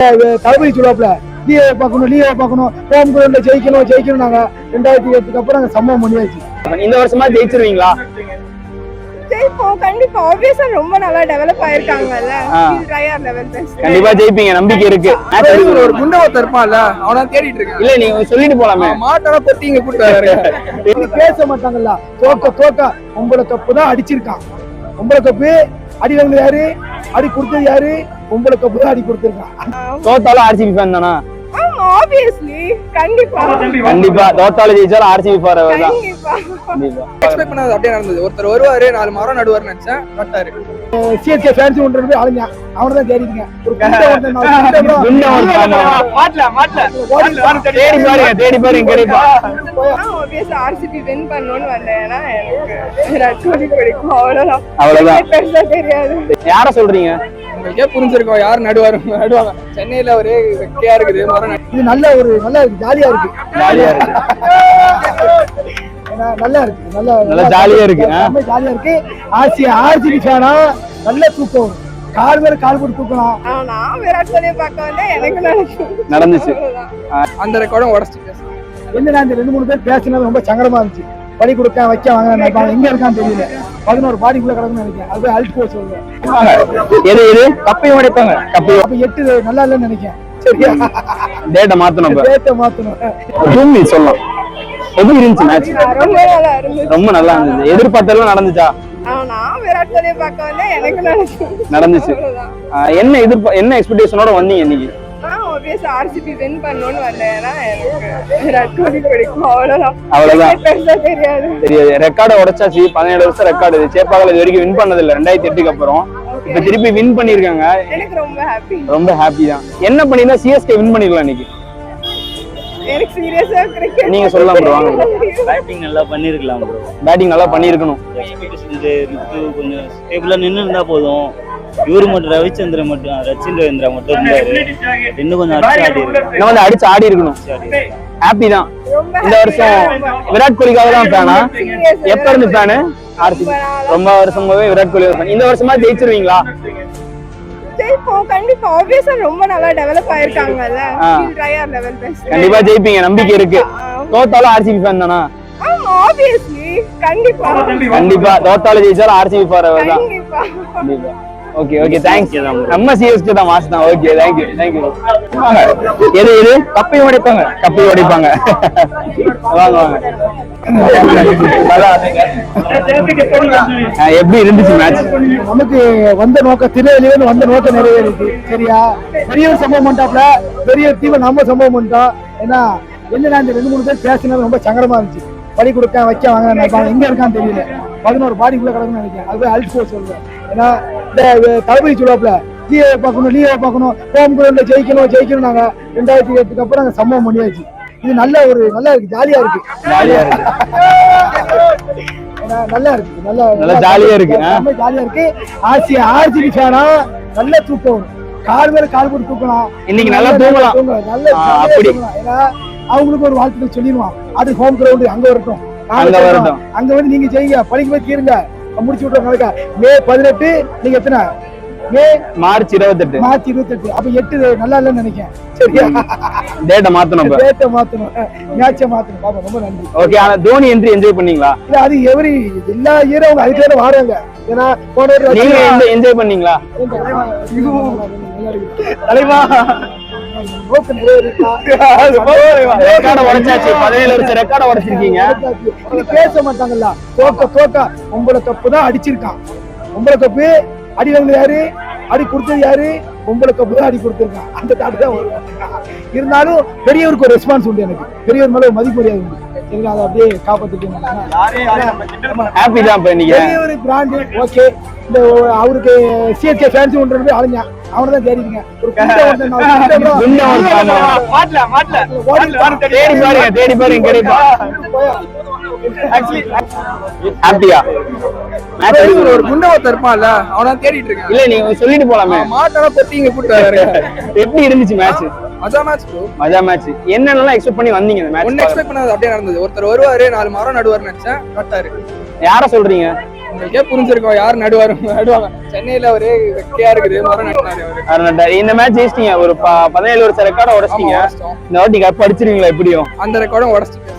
தளபதி சொல்லுவாப்ல லீவை பார்க்கணும் ஹோம் கிரவுண்ட்ல ஜெயிக்கணும் நாங்க 2008 அப்புறம் நாங்க சம்பவம் பண்ணியாச்சு. இந்த வருஷமா ஜெயிச்சிருவீங்களா? ஜெயிப்போம் கண்டிப்பா. ஆப்வியஸா ரொம்ப நல்லா டெவலப் ஆயிருக்காங்கல்ல. ட்ரையர் லெவல் பெஸ்ட். கண்டிப்பா ஜெயிப்பீங்க, நம்பிக்கை இருக்கு. ஒரு குண்டவத்த இருப்பான்ல, அவனா தேடிட்டு இருக்கேன். இல்ல நீங்க சொல்லிட்டு போலாமே. மாட்டான பொட்டிங்க கூட்டு வராரு. பேச மாட்டாங்கல்ல. தோக்க உங்களை கப்பு தான் அடிச்சிருக்கான். உங்களை கப்பு அடி வாங்குறது யாரு, அடி கொடுத்தது யாரு? உங்களை கப்பு தான் அடி கொடுத்திருக்கான். தோத்தாலும் ஆர்சிபி ஃபேன் தானா? ஆப்வியஸ்லி கண்டிப்பா தோத்தாலும் ஜெயிச்சாலும் ஆர்சிபி ஃபார் தான். கண்டிப்பா எக்ஸ்பெக்ட் பண்ணாத அப்படியே நடந்தது. ஒருத்தர் வருவாரு, 4 மரம் நடுவாருன்னு நினைச்சேன், நட்டாரு. சிஎஸ்கே ஃபேன்ஸ் ஒன்று போய் ஆளுங்க அவனை தான் தேடிங்க. ஒரு தேடி பாருங்க கிடைப்பா. ஆப்வியஸா ஆர்சிபி வின் பண்ணனும்னு வந்தேனா எனக்கு விராட் கோலி பிடிக்கும். அவ்வளவுதான். பெருசா தெரியாது. யார சொல்றீங்க? உங்களுக்கே புரிஞ்சிருக்கோம் யார் நடுவாங்க. சென்னையில ஒரே வெக்கையா இருக்குது மரம். இது நல்லா இருக்கு, ஜாலியா இருக்கு. நல்லா இருக்கு, நல்லா ஜாலியா இருக்கு. ஜாலியா இருக்கு. ஆர்சிபி ஃபேனா நல்ல தூக்கம், கால் மேல கால் போட்டு தூக்கலாம். நான் விராட் கோலியை பார்க்க வந்தேன், எனக்கு நடந்துச்சு. அந்த ரெக்கார்டும் உடச்சிட்டு என்னடா இந்த 2-3 பேர் பேசினது ரொம்ப சங்கடமா இருந்துச்சு. படி கொடுக்க வைக்க வாங்க நினைப்பாங்க, எங்க இருக்கான்னு தெரியல. 11 பாடிக்குள்ள கிடக்குன்னு நினைக்கிறேன். அது அழுத்து போய் சொல்லுவேன். எது கப்பையும் உடைப்பாங்க. அப்ப 8 நல்லா இல்லைன்னு நினைக்கிறேன். சரியா, டேட்டை மாத்தணும். டேட்டை மாத்தணும். ஜூமி சொல்லலாம். எப்படி இருந்துச்சு மேட்ச்? ரொம்ப நல்லா இருந்துச்சு. எதிர்பார்த்தெல்லாம் நடந்துச்சா? நான் விராட் கோலியை பார்க்க வந்தேன், எனக்கு நடந்துச்சு. என்ன எக்ஸ்பெக்டேஷனோட வந்தீங்க இன்னைக்கு? ஆப்வியஸா ஆர்சிபி வின் பண்ணனும்னு வந்தேனா எனக்கு விராட் கோலி பிடிக்கும். அவ்வளவுதான். பெருசா தெரியாது. ரெக்கார்டை உடைச்சாச்சு. 17 வருஷம் ரெக்கார்டு. சேப்பாக்கல இது வரைக்கும் வின் பண்ணது இல்ல. 2008 அப்புறம் இப்ப திருப்பி வின் பண்ணிருக்காங்க. எனக்கு ரொம்ப ஹாப்பி தான். என்ன பண்ணினா சிஎஸ்கே வின் பண்ணிரலாம் இன்னைக்கு? எனக்கு சீரியஸா கிரிக்கெட் நீங்க சொல்லலாம் ப்ரோ. வாங்க. பேட்டிங் நல்லா பண்ணிருக்கலாம் ப்ரோ. பேட்டிங் நல்லா பண்ணிருக்கணும். கொஞ்சம் ஸ்டேபிளா நின்னு இருந்தா போதும். இவரு மட்டும் ரவிச்சந்திரன் மட்டும் இருந்தாரு. இன்னும் கொஞ்சம் அடிச்சு ஆடி இருக்கணும். ஹாப்பி தான். இந்த வருஷம் விராட் கோலிக்காக தான் ஃபேனா? எப்ப இருந்து ஃபேனு? ஆர்சிபி ரொம்ப வருஷமாவே விராட் கோலி ஃபேன். இந்த வருஷமா ஜெயிச்சிருவீங்களா? ஜெயிப்போம் கண்டிப்பா. ஆப்வியஸா ரொம்ப நல்லா டெவலப் ஆயிருக்காங்கல்ல. ட்ரையர் லெவல் பெஸ்ட். கண்டிப்பா ஜெயிப்பீங்க, நம்பிக்கை இருக்கு. தோத்தாலும் ஆர்சிபி ஃபேன் தானா? ஆப்வியஸ்லி கண்டிப்பா தோத்தாலும் ஜெயிச்சாலும் ஆர்சிபி ஃபார் தான். கண்டிப்பா. Okay thanks. நம்ம சிஎஸ்கே தான் மாஸ் தான். Okay thank you. எது கப்பையும் உடைப்பாங்க. வாங்க. எப்படி இருந்துச்சு மேட்ச்? நமக்கு வந்த நோக்கம் திருநெல்வேலியில வந்த நோக்கம் நிறைவேறிச்சு. சரியா, பெரிய ஒரு சம்பவம் பண்ணிட்டாப்ல, பெரிய தீவை நம்ம சம்பவம் பண்ணிட்டோம். ஏன்னா என்னடா இந்த 2-3 பேர் பேசினது ரொம்ப சங்கடமா இருந்துச்சு. படி கொடுக்க வைக்க வாங்க நினைப்பாங்க, எங்க இருக்கான்னு தெரியல. 11 பாடிக்குள்ள கிடக்குன்னு நினைக்கிறேன். அது போய் அழுத்து போய் சொல்லுவேன். ஏன்னா இந்த தளபதி சொல்லுவாப்ல லீவை பார்க்கணும் ஹோம் கிரவுண்ட்ல ஜெயிக்கணும் நாங்க 2008 அப்புறம் நாங்க சம்பவம் பண்ணியாச்சு. இது நல்லா இருக்கு, ஜாலியா இருக்கு. நல்லா இருக்கு, நல்லா ஜாலியா இருக்கு. ஜாலியா இருக்கு. ஆர்சிபி ஃபேனா நல்ல தூக்கம், கால் மேல கால் போட்டு தூக்கலாம். இன்னைக்கு நல்லா தூங்கலாம். அப்படி ஏன்னா அவங்களுக்கு ஒரு வாழ்த்துக்கள் சொல்லிடுவான். அது ஹோம் கிரவுண்ட் அங்க வரட்டும். அங்க வந்து நீங்க செய்யுங்க, பழிக்கு போய் தீருங்க, முடிச்சு விட்டு மே 18. நீங்க எத்தனை? மார்ச் 28. அப்ப 8 நல்லா இல்லைன்னு நினைக்கிறேன். சரியா, டேட்டை மாத்தணும். மேட்சை மாத்தணும். பாப்பா ரொம்ப நன்றி. ஓகே, ஆனா தோனி என்ட்ரி என்ஜாய் பண்ணீங்களா? இல்ல, அது எல்லா இயரும் அவங்க அதுக்கு வாராங்க. ஏன்னா நீங்க என்ஜாய் பண்ணீங்களா? தலைவா ரெக்கார்ட உடைச்சாச்சு. 17 வருஷம் ரெக்கார்ட உடைச்சிருக்கீங்க. பேச மாட்டாங்கல்ல. தோக்க உங்களை கப்பு தான் அடிச்சிருக்கான். உங்களை கப்பு அடி வாங்குறது யாரு, அடி கொடுத்தது யாரு? உங்களை கப்பு தான் அடி கொடுத்திருக்கான். அந்த தாட்டு தான் வரும். இருந்தாலும் பெரியவருக்கு ஒரு ரெஸ்பான்ஸ் உண்டு. எனக்கு பெரியவர் மேல மதிப்பு மரியாதை உண்டு. சரிங்களா, அதை அப்படியே காப்பாத்திட்டு ஹாப்பி தான். பெரியவர் பிராண்டு. ஓகே, இந்த அவருக்கு சிஎஸ்கே ஃபேன்ஸ் ஒன்று போய் ஆளுங்க அவனை தான் தேடிங்க. ஒரு தேடி பாருங்க கிடைப்பா. ஒரு குண்டவத்த இருப்பான்ல, அவனா தேடிட்டு இருக்கேன். இல்ல நீங்க சொல்லிட்டு போலாமே. மாட்டான பொட்டிங்க கூட்டு வராரு. எப்படி இருந்துச்சு மேட்ச்? மஜா மேட்ச். என்னென்னலாம் எக்ஸ்பெக்ட் பண்ணி வந்தீங்க இந்த மேட்ச்? ஒன்னு எக்ஸ்பெக்ட் பண்ணாத அப்படியே நடந்தது. ஒருத்தர் வருவாரு, 4 மரம் நடுவாருன்னு நினைச்சேன், நட்டாரு. யார சொல்றீங்க? உங்களுக்கே புரிஞ்சிருக்கோம் யார் நடுவாங்க சென்னையில ஒரே வெக்கையா இருக்குது முறை நட்டாரு அவரு. இந்த மேட்ச் ஜெயிச்சிட்டீங்க. ஒரு 17 வருஷ ரெக்கார்டை உடைச்சிட்டீங்க. உடைச்சிட்டோம். இந்த வாட்டி கப் அடிச்சிருவீங்களா எப்படியும்? அந்த ரெக்கார்டும் உடச்சிட்டு